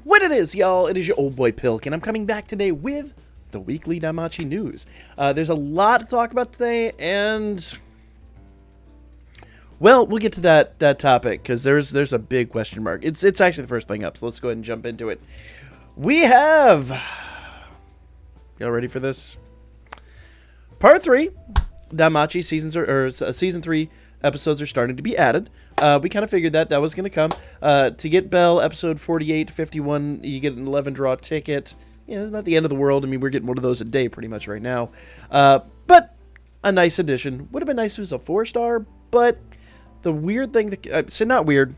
What it is, y'all, it is your old boy Pilk, and I'm coming back today with the weekly Danmachi news. There's a lot to talk about today, and well, we'll get to that topic because there's a big question mark. It's actually the first thing up, so let's go ahead and jump into it. We have, y'all ready for this? Part 3, Danmachi season 3 episodes are starting to be added. We kind of figured that was going to come. To get Bell, episode 48 to 51, you get an 11 draw ticket. Yeah, it's not the end of the world. I mean, we're getting one of those a day pretty much right now. But a nice addition. Would have been nice if it was a 4-star, but the weird thing, not weird,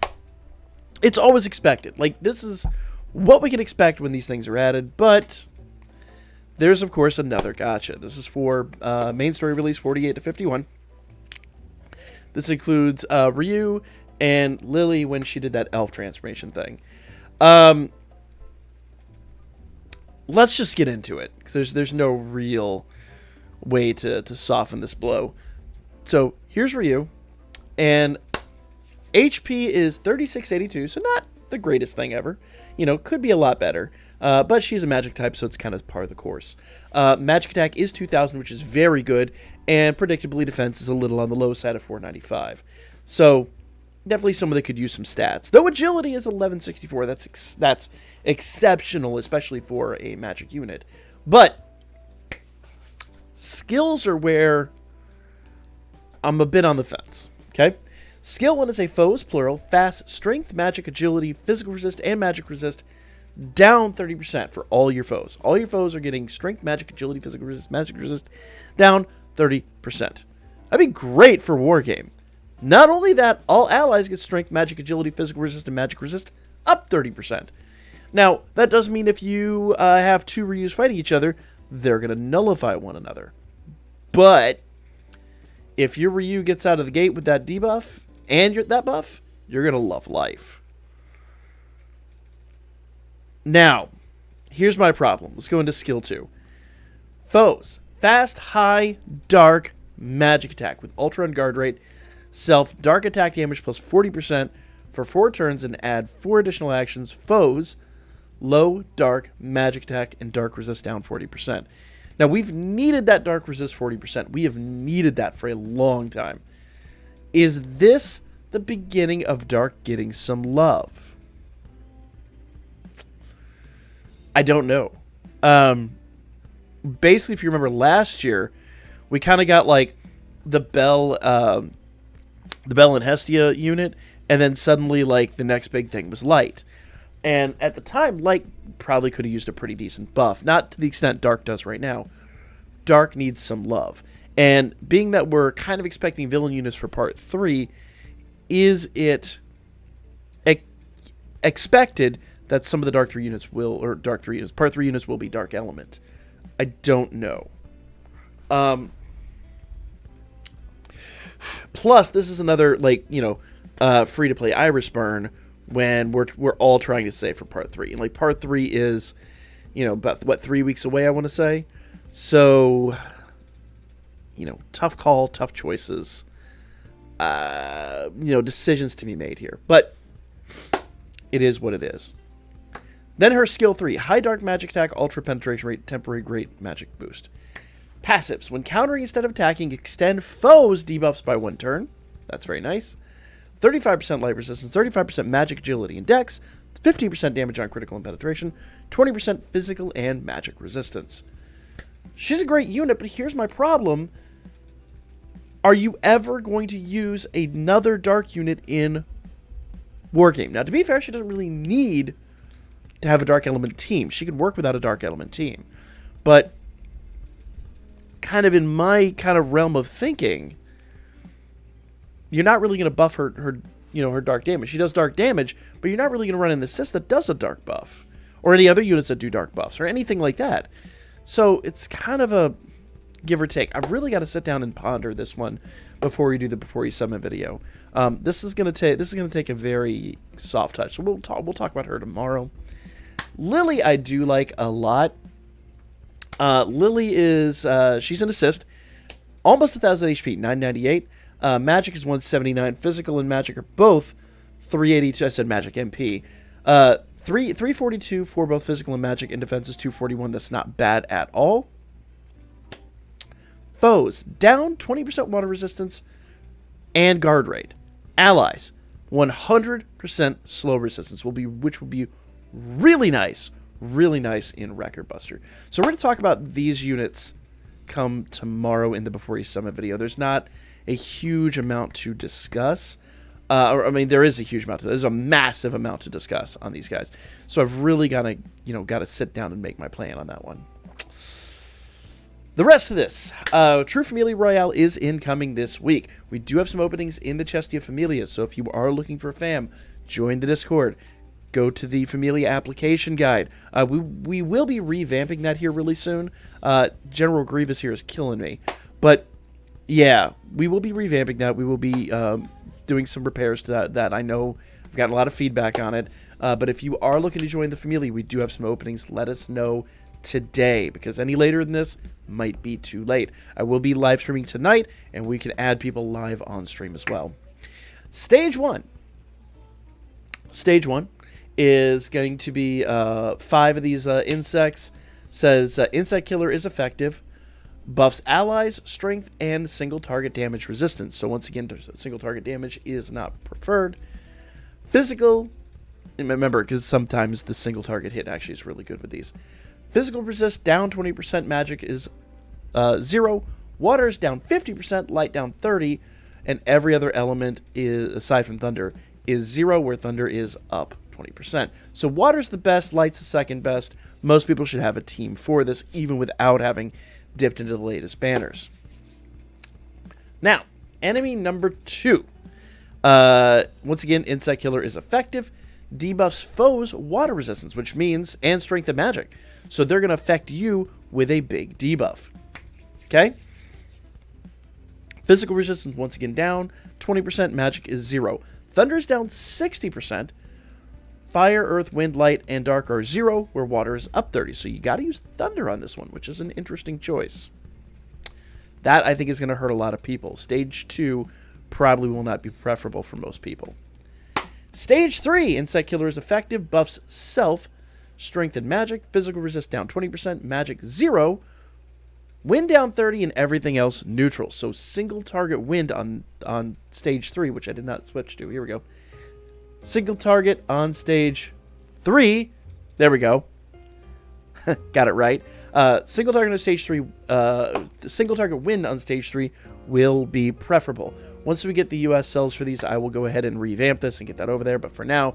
it's always expected. Like, this is what we can expect when these things are added, but there's, of course, another gotcha. This is for main story release 48 to 51. This includes Ryu and Lili when she did that elf transformation thing. Let's just get into it, because there's no real way to soften this blow. So here's Ryu, and HP is 3682, so not the greatest thing ever. You know, could be a lot better. But she's a magic type, so it's kind of par of the course. Magic attack is 2,000, which is very good, and predictably defense is a little on the low side of 495. So definitely someone that could use some stats. Though agility is 1164, that's exceptional, especially for a magic unit. But skills are where I'm a bit on the fence. Okay, skill 1 is a foes plural, fast, strength, magic, agility, physical resist, and magic resist. Down 30% for all your foes. All your foes are getting strength, magic, agility, physical resist, magic resist, down 30%. That'd be great for Wargame. Not only that, all allies get strength, magic, agility, physical resist, and magic resist up 30%. Now, that does mean if you have two Ryus fighting each other, they're going to nullify one another. But if your Ryu gets out of the gate with that debuff and that buff, you're going to love life. Now, here's my problem. Let's go into skill 2. Foes. Fast, high, dark, magic attack with ultra and guard rate. Self, dark attack damage plus 40% for 4 turns and add 4 additional actions. Foes. Low, dark, magic attack, and dark resist down 40%. Now, we've needed that dark resist 40%. We have needed that for a long time. Is this the beginning of dark getting some love? I don't know. Basically, if you remember last year, we kind of got like the Bell and Hestia unit, and then suddenly like the next big thing was Light. And at the time, Light probably could have used a pretty decent buff, not to the extent Dark does right now. Dark needs some love, and being that we're kind of expecting villain units for Part 3, is it expected that some of the Dark 3 units Part 3 units will be Dark Element? I don't know. Plus, this is another, like, free-to-play Iris burn when we're all trying to save for Part 3. And, like, Part 3 is, about, 3 weeks away, I want to say. So, tough call, tough choices. Decisions to be made here. But it is what it is. Then her skill 3, high dark magic attack, ultra penetration rate, temporary great magic boost. Passives, when countering instead of attacking, extend foes debuffs by 1 turn. That's very nice. 35% light resistance, 35% magic agility and dex, 15% damage on critical and penetration, 20% physical and magic resistance. She's a great unit, but here's my problem. Are you ever going to use another dark unit in Wargame? Now, to be fair, she doesn't really need to have a dark element team. She could work without a dark element team. But kind of in my kind of realm of thinking, you're not really going to buff her dark damage. She does dark damage, but you're not really going to run an assist that does a dark buff, or any other units that do dark buffs, or anything like that. So it's kind of a give or take. I've really got to sit down and ponder this one before we do the Before You Summon video. This is going to take a very soft touch. So we'll talk about her tomorrow. Lili I do like a lot. Lili is she's an assist, almost 1,000 HP, 998. Magic is 179. Physical and magic are both 382. I said magic MP. 342 for both physical and magic, and defense is 241. That's not bad at all. Foes, down 20% water resistance and guard rate. Allies, 100% slow resistance, which will be really nice in Record Buster. So we're going to talk about these units come tomorrow in the Before You Summon video. There's not a huge amount to discuss. There is a huge amount. There's a massive amount to discuss on these guys. So I've really got to sit down and make my plan on that one. The rest of this, True Familia Royale is incoming this week. We do have some openings in the Chestia Familia, so if you are looking for a fam, join the Discord. Go to the Familia application guide. We will be revamping that here really soon. General Grievous here is killing me. But, yeah, we will be revamping that. We will be doing some repairs to that I know I've gotten a lot of feedback on it. But if you are looking to join the Familia, we do have some openings. Let us know today, because any later than this might be too late. I will be live streaming tonight, and we can add people live on stream as well. Stage 1 is going to be 5 of these insects. Says insect killer is effective, buffs allies strength and single target damage resistance. So once again, single target damage is not preferred. Physical, remember, because sometimes the single target hit actually is really good with these. Physical resist down 20%, magic is 0, water is down 50%, light down 30, and every other element is, aside from thunder, is 0, where thunder is up 20%. So water's the best, light's the second best. Most people should have a team for this, even without having dipped into the latest banners. Now, enemy number 2. Once again, insect killer is effective. Debuffs foes water resistance, which means, and strength and magic. So they're going to affect you with a big debuff. Okay? Physical resistance, once again, down 20%. Magic is 0. Thunder is down 60%. Fire, earth, wind, light, and dark are 0, where water is up 30. So you got to use thunder on this one, which is an interesting choice. That, I think, is going to hurt a lot of people. Stage 2 probably will not be preferable for most people. Stage 3, insect killer is effective, buffs self, strength and magic, physical resist down 20%, magic 0, wind down 30, and everything else neutral. So single target wind on stage 3, which I did not switch to. Here we go. Single target on stage 3. There we go. Got it right. Single target on stage 3. Single target wind on stage 3 will be preferable. Once we get the US cells for these, I will go ahead and revamp this and get that over there. But for now,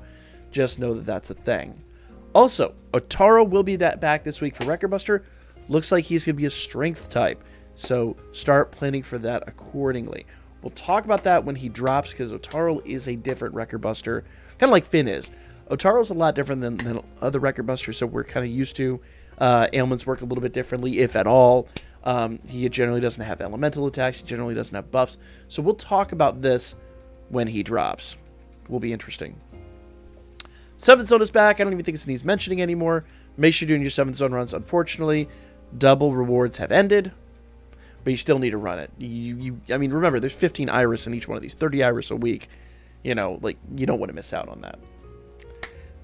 just know that that's a thing. Also, Otaro will be back this week for Record Buster. Looks like he's going to be a strength type. So start planning for that accordingly. We'll talk about that when he drops, because Otaro is a different Record Buster. Kind of like Finn is. Otaro's a lot different than other Record Busters, so we're kind of used to. Ailments work a little bit differently, if at all. He generally doesn't have elemental attacks. He generally doesn't have buffs. So we'll talk about this when he drops. Will be interesting. 7th Zone is back. I don't even think it needs mentioning anymore. Make sure you're doing your 7th Zone runs. Unfortunately, double rewards have ended, but you still need to run it. I mean, remember, there's 15 iris in each one of these. 30 iris a week. You know, like, you don't want to miss out on that.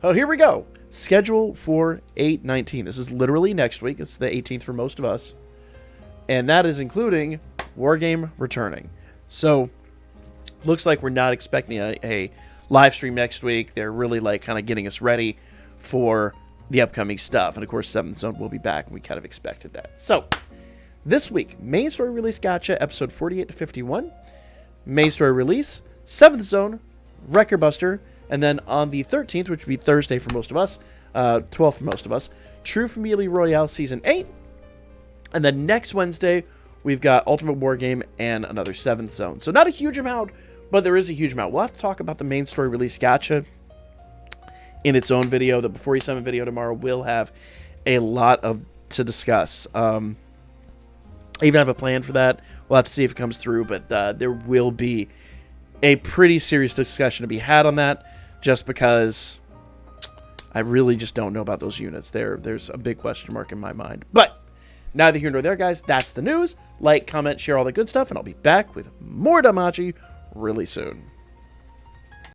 Oh, here we go. Schedule for 8/19. This is literally next week. It's the 18th for most of us. And that is including Wargame returning. So, looks like we're not expecting a live stream next week. They're really, like, kind of getting us ready for the upcoming stuff. And, of course, 7th Zone will be back. And we kind of expected that. So, this week, Main Story Release Gotcha, episode 48 to 51. Main Story Release, 7th Zone, Record Buster, and then on the 13th, which would be Thursday for most of us, 12th for most of us, True Familia Royale Season 8. And then next Wednesday, we've got Ultimate Wargame and another 7th Zone. So not a huge amount, but there is a huge amount. We'll have to talk about the Main Story Release Gotcha in its own video. The Before You Summon video tomorrow will have a lot to discuss. I even have a plan for that. We'll have to see if it comes through, but there will be a pretty serious discussion to be had on that, just because I really just don't know about those units. There's a big question mark in my mind. But neither here nor there, guys. That's the news. Like, comment, share all the good stuff, and I'll be back with more Danmachi really soon.